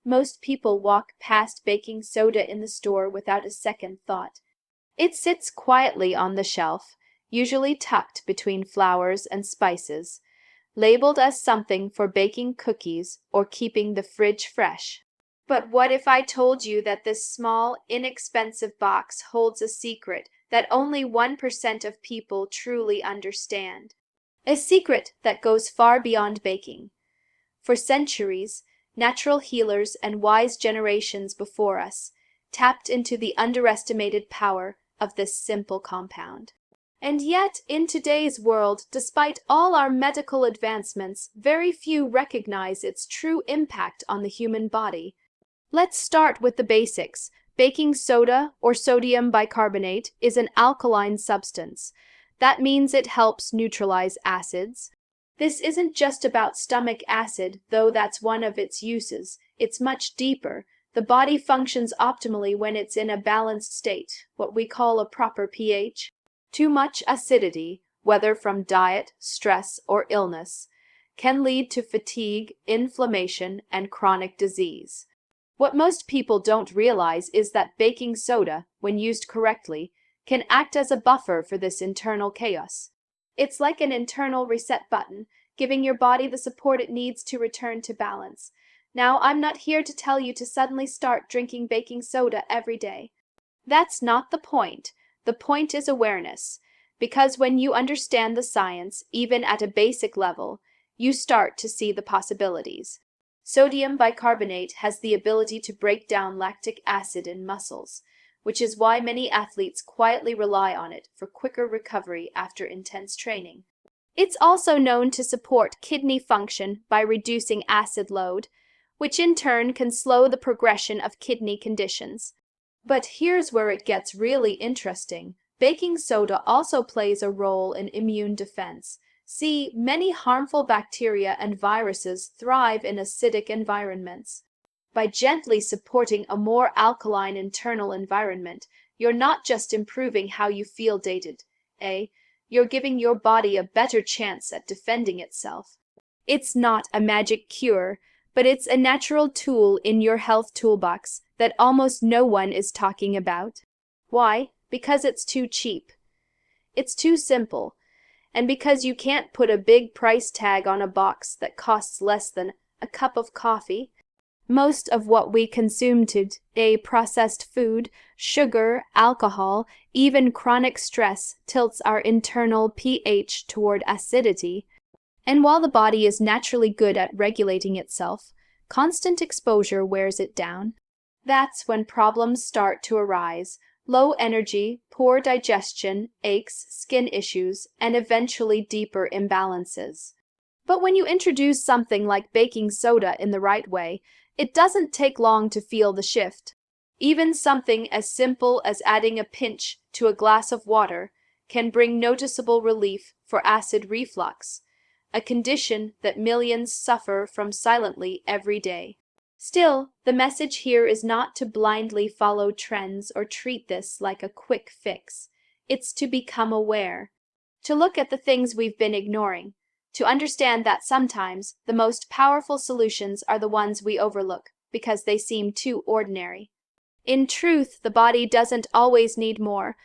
Most people walk past baking soda in the store without a second thought. It sits quietly on the shelf, usually tucked between flowers and spices, labeled as something for baking cookies or keeping the fridge fresh. But what if I told you that this small, inexpensive box holds a secret that only 1% of people truly understand? A secret that goes far beyond baking. For centuries, natural healers and wise generations before us tapped into the underestimated power of this simple compound. And yet, in today's world, despite all our medical advancements, very few recognize its true impact on the human body. Let's start with the basics. Baking soda, or sodium bicarbonate, is an alkaline substance. That means it helps neutralize acids. This isn't just about stomach acid, though that's one of its uses. It's much deeper. The body functions optimally when it's in a balanced state, what we call a proper pH. Too much acidity, whether from diet, stress, or illness, can lead to fatigue, inflammation, and chronic disease. What most people don't realize is that baking soda, when used correctly, can act as a buffer for this internal chaos. It's like an internal reset button, giving your body the support it needs to return to balance. Now, I'm not here to tell you to suddenly start drinking baking soda every day. That's not the point. The point is awareness, because when you understand the science, even at a basic level, you start to see the possibilities. Sodium bicarbonate has the ability to break down lactic acid in muscles, which is why many athletes quietly rely on it for quicker recovery after intense training. It's also known to support kidney function by reducing acid load, which in turn can slow the progression of kidney conditions. But here's where it gets really interesting. Baking soda also plays a role in immune defense. See, many harmful bacteria and viruses thrive in acidic environments. By gently supporting a more alkaline internal environment, you're not just improving how you feel day-to-day, you're giving your body a better chance at defending itself. It's not a magic cure, but it's a natural tool in your health toolbox that almost no one is talking about. Why? Because it's too cheap. It's too simple. And because you can't put a big price tag on a box that costs less than a cup of coffee. Most of what we consume today, processed food, sugar, alcohol, even chronic stress, tilts our internal pH toward acidity. And while the body is naturally good at regulating itself, constant exposure wears it down. That's when problems start to arise. Low energy, poor digestion, aches, skin issues, and eventually deeper imbalances. But when you introduce something like baking soda in the right way, it doesn't take long to feel the shift. Even something as simple as adding a pinch to a glass of water can bring noticeable relief for acid reflux, a condition that millions suffer from silently every day. Still, the message here is not to blindly follow trends or treat this like a quick fix. It's to become aware, to look at the things we've been ignoring, to understand that sometimes the most powerful solutions are the ones we overlook because they seem too ordinary. In truth, the body doesn't always need more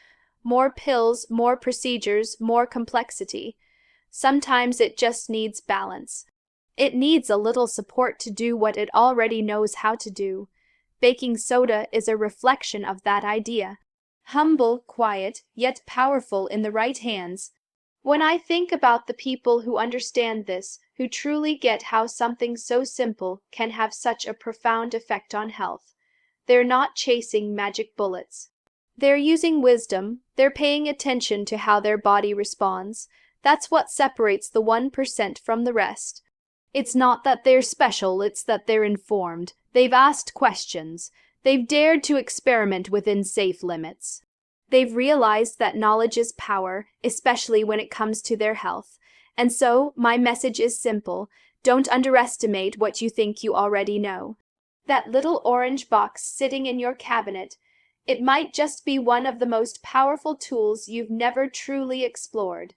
pills, more procedures, more complexity. Sometimes it just needs balance. It needs a little support to do what it already knows how to do. Baking soda is a reflection of that idea. Humble, quiet, yet powerful in the right hands. When I think about the people who understand this, who truly get how something so simple can have such a profound effect on health, they're not chasing magic bullets. They're using wisdom. They're paying attention to how their body responds. That's what separates the 1% from the rest. It's not that they're special, it's that they're informed. They've asked questions. They've dared to experiment within safe limits. They've realized that knowledge is power, especially when it comes to their health. And so, my message is simple. Don't underestimate what you think you already know. That little orange box sitting in your cabinet, it might just be one of the most powerful tools you've never truly explored.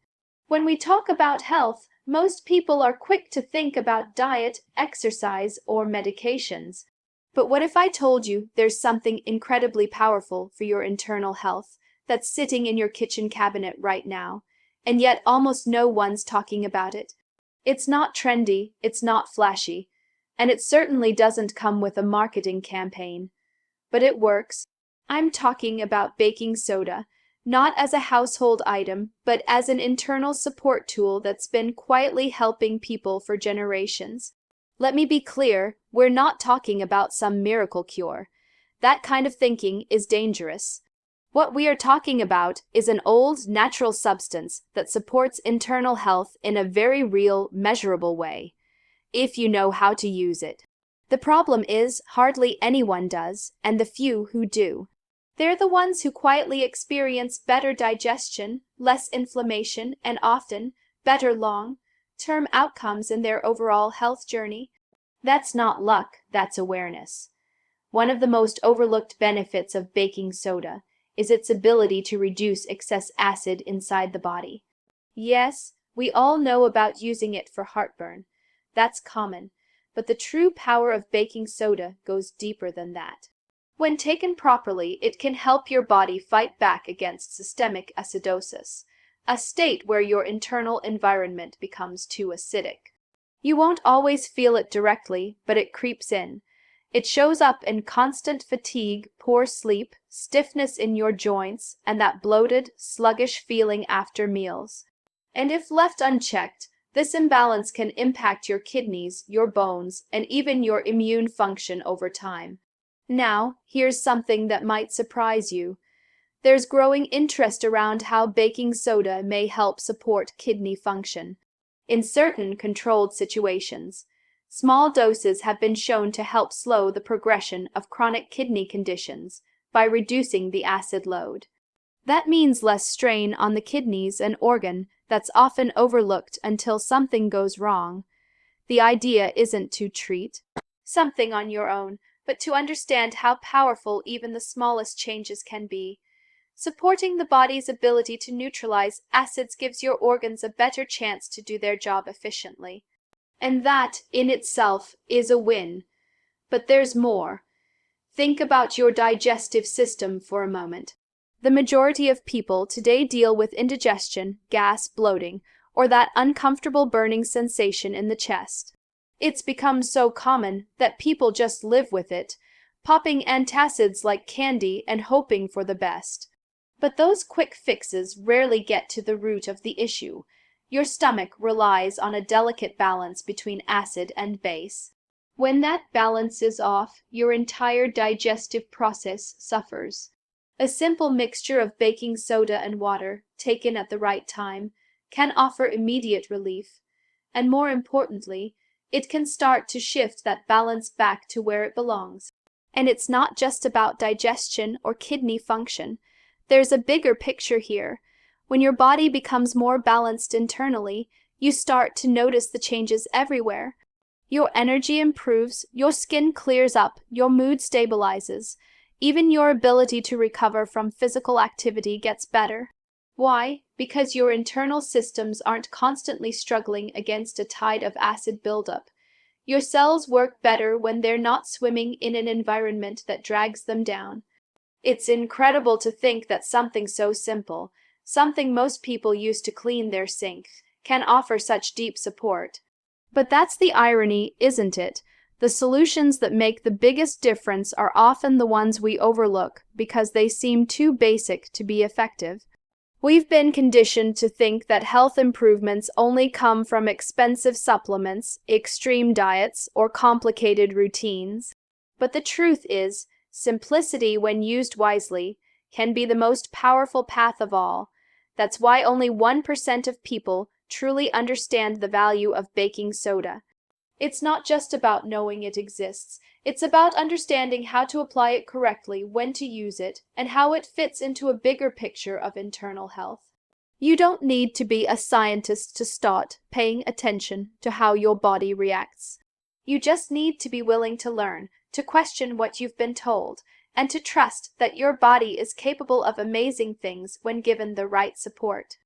When we talk about health, most people are quick to think about diet, exercise, or medications. But what if I told you there's something incredibly powerful for your internal health that's sitting in your kitchen cabinet right now, and yet almost no one's talking about it? It's not trendy, it's not flashy, and it certainly doesn't come with a marketing campaign. But it works. I'm talking about baking soda, not as a household item, but as an internal support tool that's been quietly helping people for generations. Let me be clear, we're not talking about some miracle cure. That kind of thinking is dangerous. What we are talking about is an old, natural substance that supports internal health in a very real, measurable way, if you know how to use it. The problem is, hardly anyone does, and the few who do. They're the ones who quietly experience better digestion, less inflammation, and often better long-term outcomes in their overall health journey. That's not luck, that's awareness. One of the most overlooked benefits of baking soda is its ability to reduce excess acid inside the body. Yes, we all know about using it for heartburn. That's common. But the true power of baking soda goes deeper than that. When taken properly, it can help your body fight back against systemic acidosis, a state where your internal environment becomes too acidic. You won't always feel it directly, but it creeps in. It shows up in constant fatigue, poor sleep, stiffness in your joints, and that bloated, sluggish feeling after meals. And if left unchecked, this imbalance can impact your kidneys, your bones, and even your immune function over time. Now, here's something that might surprise you. There's growing interest around how baking soda may help support kidney function. In certain controlled situations, small doses have been shown to help slow the progression of chronic kidney conditions by reducing the acid load. That means less strain on the kidneys, an organ that's often overlooked until something goes wrong. The idea isn't to treat something on your own, but to understand how powerful even the smallest changes can be. Supporting the body's ability to neutralize acids gives your organs a better chance to do their job efficiently. And that, in itself, is a win. But there's more. Think about your digestive system for a moment. The majority of people today deal with indigestion, gas, bloating, or that uncomfortable burning sensation in the chest. It's become so common that people just live with it, popping antacids like candy and hoping for the best. But those quick fixes rarely get to the root of the issue. Your stomach relies on a delicate balance between acid and base. When that balance is off, your entire digestive process suffers. A simple mixture of baking soda and water, taken at the right time, can offer immediate relief, and more importantly, it can start to shift that balance back to where it belongs. And it's not just about digestion or kidney function. There's a bigger picture here. When your body becomes more balanced internally, you start to notice the changes everywhere. Your energy improves, your skin clears up, your mood stabilizes. Even your ability to recover from physical activity gets better. Why? Because your internal systems aren't constantly struggling against a tide of acid buildup. Your cells work better when they're not swimming in an environment that drags them down. It's incredible to think that something so simple, something most people use to clean their sink, can offer such deep support. But that's the irony, isn't it? The solutions that make the biggest difference are often the ones we overlook because they seem too basic to be effective. We've been conditioned to think that health improvements only come from expensive supplements, extreme diets, or complicated routines. But the truth is, simplicity, when used wisely, can be the most powerful path of all. That's why only 1% of people truly understand the value of baking soda. It's not just about knowing it exists. It's about understanding how to apply it correctly, when to use it, and how it fits into a bigger picture of internal health. You don't need to be a scientist to start paying attention to how your body reacts. You just need to be willing to learn, to question what you've been told, and to trust that your body is capable of amazing things when given the right support.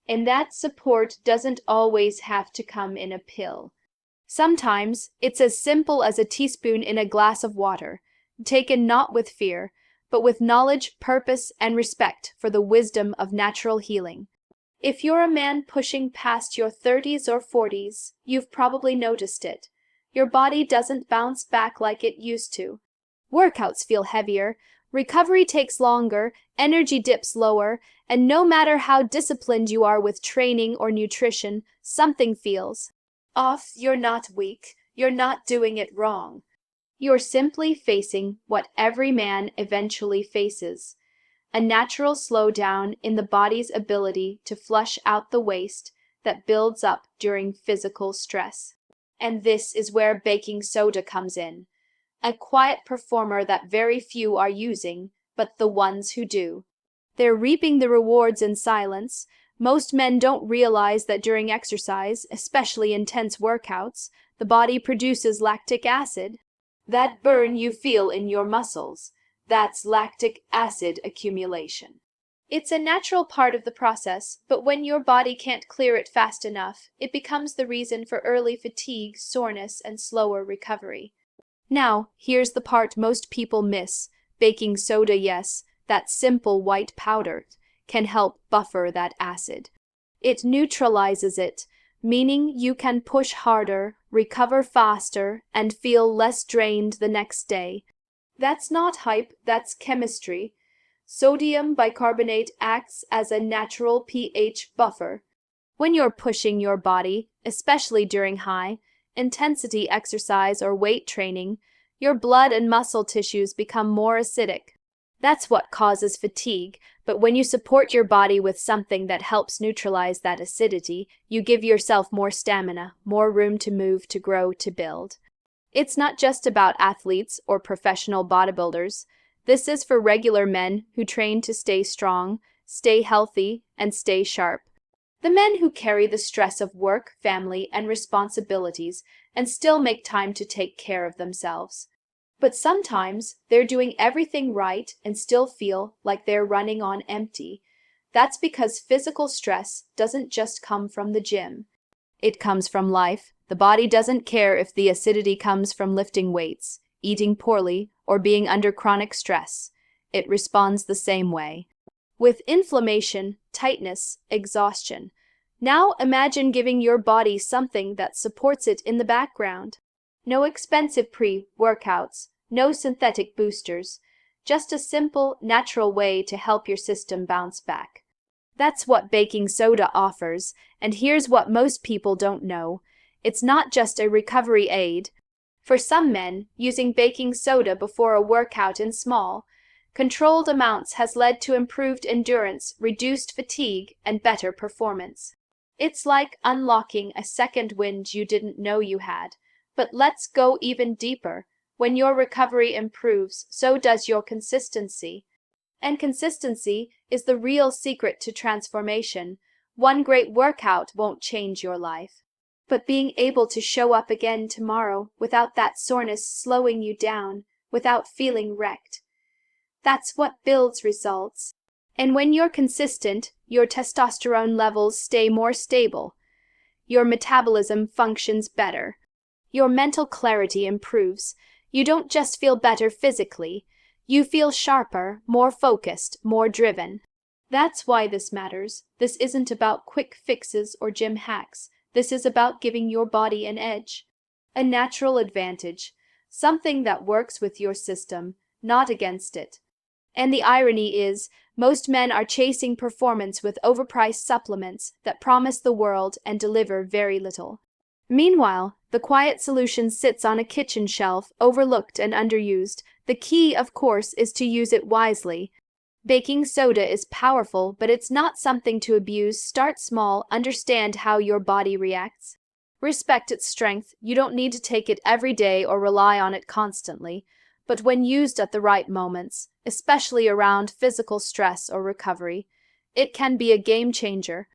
And that support doesn't always have to come in a pill. Sometimes it's as simple as a teaspoon in a glass of water, taken not with fear, but with knowledge, purpose, and respect for the wisdom of natural healing. If you're a man pushing past your 30s or 40s, you've probably noticed it. Your body doesn't bounce back like it used to. Workouts feel heavier, recovery takes longer, energy dips lower, and no matter how disciplined you are with training or nutrition, something feels off. You're not weak. You're not doing it wrong. You're simply facing what every man eventually faces: a natural slowdown in the body's ability to flush out the waste that builds up during physical stress. And this is where baking soda comes in, a quiet performer that very few are using, but the ones who do, they're reaping the rewards in silence. Most men don't realize that during exercise, especially intense workouts, the body produces lactic acid. That burn you feel in your muscles, that's lactic acid accumulation. It's a natural part of the process, but when your body can't clear it fast enough, it becomes the reason for early fatigue, soreness, and slower recovery. Now, here's the part most people miss. Baking soda, yes, that simple white powder, can help buffer that acid. It neutralizes it, meaning you can push harder, recover faster, and feel less drained the next day. That's not hype, that's chemistry. Sodium bicarbonate acts as a natural pH buffer. When you're pushing your body, especially during high-intensity exercise or weight training, your blood and muscle tissues become more acidic. That's what causes fatigue, but when you support your body with something that helps neutralize that acidity, you give yourself more stamina, more room to move, to grow, to build. It's not just about athletes or professional bodybuilders. This is for regular men who train to stay strong, stay healthy, and stay sharp. The men who carry the stress of work, family, and responsibilities and still make time to take care of themselves. But sometimes they're doing everything right and still feel like they're running on empty. That's because physical stress doesn't just come from the gym. It comes from life. The body doesn't care if the acidity comes from lifting weights, eating poorly, or being under chronic stress. It responds the same way, with inflammation, tightness, exhaustion. Now imagine giving your body something that supports it in the background. No expensive pre-workouts, no synthetic boosters, just a simple, natural way to help your system bounce back. That's what baking soda offers, and here's what most people don't know. It's not just a recovery aid. For some men, using baking soda before a workout in small, controlled amounts has led to improved endurance, reduced fatigue, and better performance. It's like unlocking a second wind you didn't know you had. But let's go even deeper. When your recovery improves, so does your consistency. And consistency is the real secret to transformation. One great workout won't change your life, but being able to show up again tomorrow without that soreness slowing you down, without feeling wrecked. That's what builds results. And when you're consistent, your testosterone levels stay more stable. Your metabolism functions better. Your mental clarity improves. You don't just feel better physically. You feel sharper, more focused, more driven. That's why this matters. This isn't about quick fixes or gym hacks. This is about giving your body an edge, a natural advantage, something that works with your system, not against it. And the irony is, most men are chasing performance with overpriced supplements that promise the world and deliver very little. Meanwhile, the quiet solution sits on a kitchen shelf, overlooked and underused. The key, of course, is to use it wisely. Baking soda is powerful, but it's not something to abuse. Start small, understand how your body reacts. Respect its strength. You don't need to take it every day or rely on it constantly. But when used at the right moments, especially around physical stress or recovery, it can be a game changer.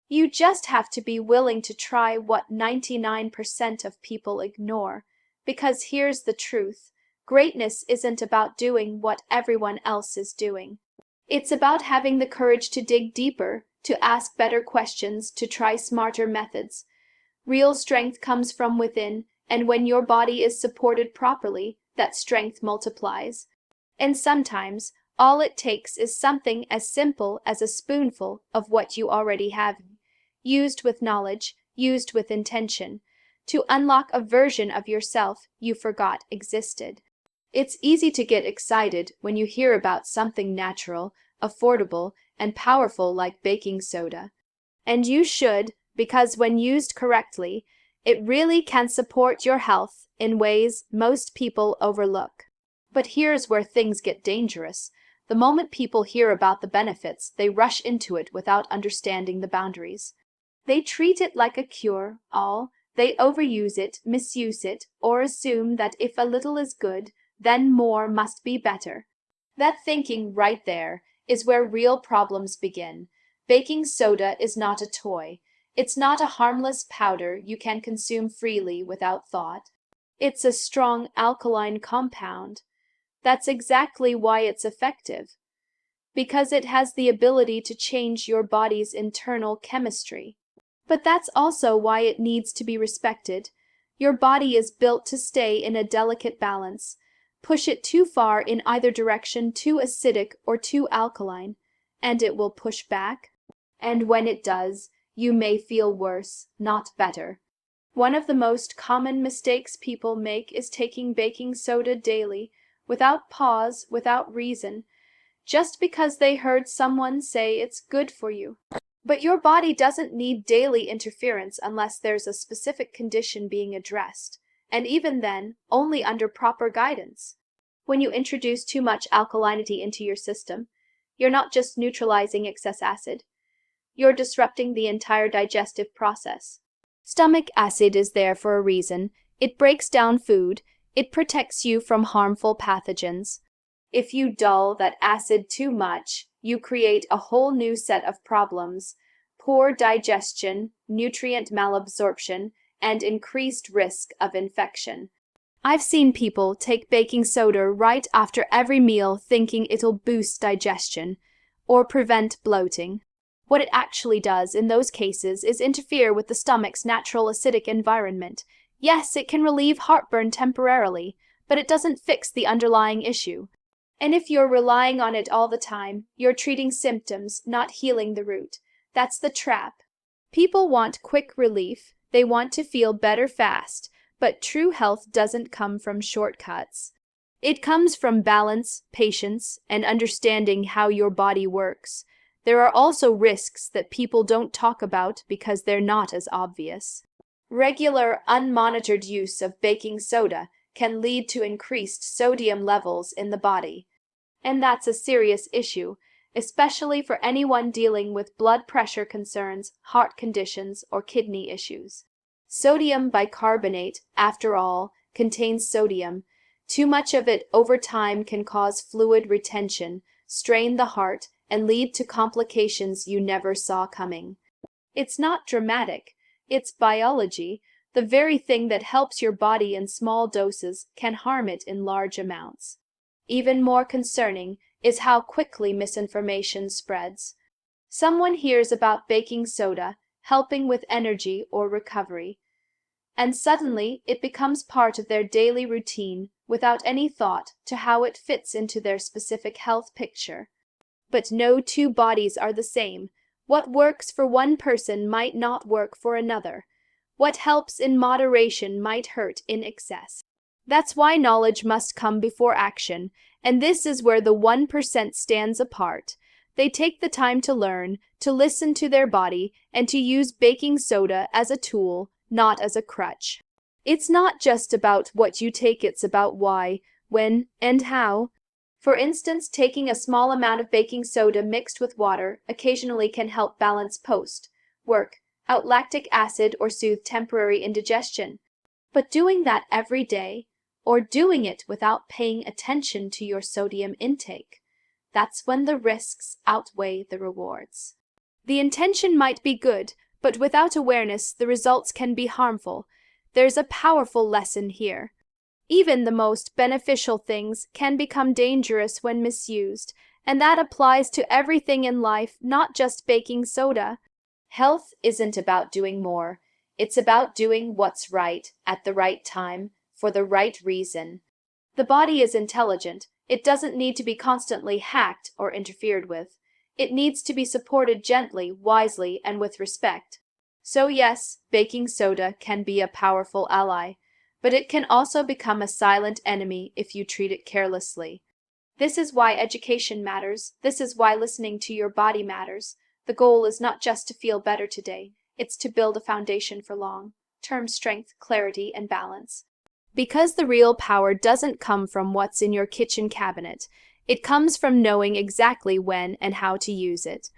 You just have to be willing to try what 99% of people ignore. Because here's the truth. Greatness isn't about doing what everyone else is doing. It's about having the courage to dig deeper, to ask better questions, to try smarter methods. Real strength comes from within, and when your body is supported properly, that strength multiplies. And sometimes, all it takes is something as simple as a spoonful of what you already have, used with knowledge, used with intention, to unlock a version of yourself you forgot existed. It's easy to get excited when you hear about something natural, affordable, and powerful like baking soda. And you should, because when used correctly, it really can support your health in ways most people overlook. But here's where things get dangerous. The moment people hear about the benefits, they rush into it without understanding the boundaries. They treat it like a cure-all. They overuse it, misuse it, or assume that if a little is good, then more must be better. That thinking right there is where real problems begin. Baking soda is not a toy. It's not a harmless powder you can consume freely without thought. It's a strong alkaline compound. That's exactly why it's effective, because it has the ability to change your body's internal chemistry. But that's also why it needs to be respected. Your body is built to stay in a delicate balance. Push it too far in either direction, too acidic or too alkaline, and it will push back. And when it does, you may feel worse, not better. One of the most common mistakes people make is taking baking soda daily, without pause, without reason, just because they heard someone say it's good for you. But your body doesn't need daily interference unless there's a specific condition being addressed, and even then, only under proper guidance. When you introduce too much alkalinity into your system, you're not just neutralizing excess acid, you're disrupting the entire digestive process. Stomach acid is there for a reason. It breaks down food. It protects you from harmful pathogens. If you dull that acid too much, you create a whole new set of problems: poor digestion, nutrient malabsorption, and increased risk of infection. I've seen people take baking soda right after every meal thinking it'll boost digestion or prevent bloating. What it actually does in those cases is interfere with the stomach's natural acidic environment. Yes, it can relieve heartburn temporarily, but it doesn't fix the underlying issue. And if you're relying on it all the time, you're treating symptoms, not healing the root. That's the trap. People want quick relief. They want to feel better fast, but true health doesn't come from shortcuts. It comes from balance, patience, and understanding how your body works. There are also risks that people don't talk about because they're not as obvious. Regular, unmonitored use of baking soda can lead to increased sodium levels in the body. And that's a serious issue, especially for anyone dealing with blood pressure concerns, heart conditions, or kidney issues. Sodium bicarbonate, after all, contains sodium. Too much of it over time can cause fluid retention, strain the heart, and lead to complications you never saw coming. It's not dramatic. It's biology. The very thing that helps your body in small doses can harm it in large amounts. Even more concerning is how quickly misinformation spreads. Someone hears about baking soda helping with energy or recovery, and suddenly it becomes part of their daily routine without any thought to how it fits into their specific health picture. But no two bodies are the same. What works for one person might not work for another. What helps in moderation might hurt in excess. That's why knowledge must come before action, and this is where the 1% stands apart. They take the time to learn, to listen to their body, and to use baking soda as a tool, not as a crutch. It's not just about what you take, it's about why, when, and how. For instance, taking a small amount of baking soda mixed with water occasionally can help balance work out lactic acid or soothe temporary indigestion. But doing that every day, or doing it without paying attention to your sodium intake, that's when the risks outweigh the rewards. The intention might be good, but without awareness, the results can be harmful. There's a powerful lesson here. Even the most beneficial things can become dangerous when misused, and that applies to everything in life, not just baking soda. Health isn't about doing more. It's about doing what's right at the right time for the right reason. The body is intelligent. It doesn't need to be constantly hacked or interfered with. It needs to be supported gently, wisely, and with respect. So yes, baking soda can be a powerful ally, but it can also become a silent enemy if you treat it carelessly. This is why education matters. This is why listening to your body matters. The goal is not just to feel better today, it's to build a foundation for long-term strength, clarity, and balance. Because the real power doesn't come from what's in your kitchen cabinet, it comes from knowing exactly when and how to use it.